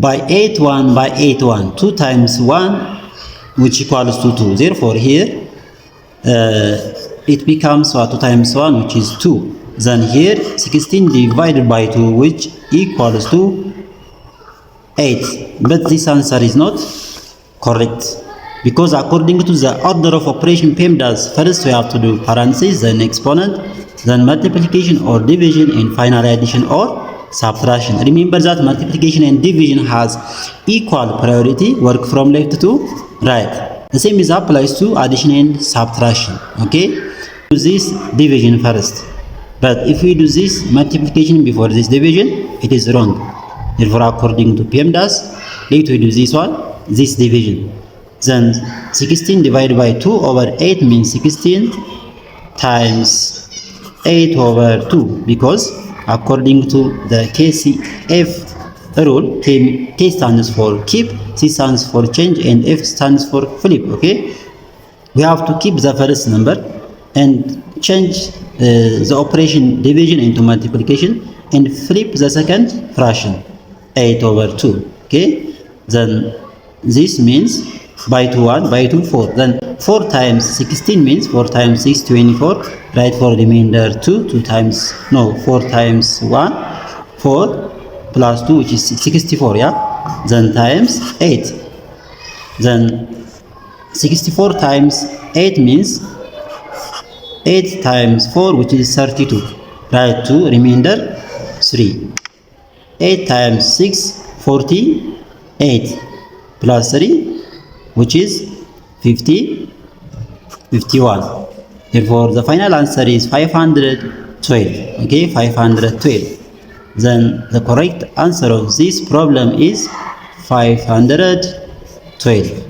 by 8 1 by 8 1, 2 times 1 which equals to 2. Therefore here it becomes 2 times 1 which is 2. Then here 16 divided by 2 which equals to 8. But this answer is not correct, because according to the order of operation PEMDAS, first we have to do parentheses, then exponent, then multiplication or division, and finally addition or subtraction. Remember that multiplication and division has equal priority, work from left to right. The same is applies to addition and subtraction. Okay, do this division first, but if we do this multiplication before this division, it is wrong. Therefore, according to PEMDAS, let we do this one, this division. Then 16 divided by 2 over 8 means 16 times 8 over 2, because according to the KCF rule, K stands for keep, C stands for change, and F stands for flip. Okay, we have to keep the first number and change the operation division into multiplication, and flip the second fraction, 8 over 2. Okay, then this means by 2 1, by 2 4. Then 4 times 16 means 4 times 6 24. Right, for remainder 2 times, no, 4 times 1, 4 plus 2 which is 64. Yeah, then times 8. Then 64 times 8 means 8 times 4 which is 32. Right, 2 remainder 3. 8 times 6 48 plus 3 which is 51. Therefore the final answer is 512. Okay, 512. Then the correct answer of this problem is 512.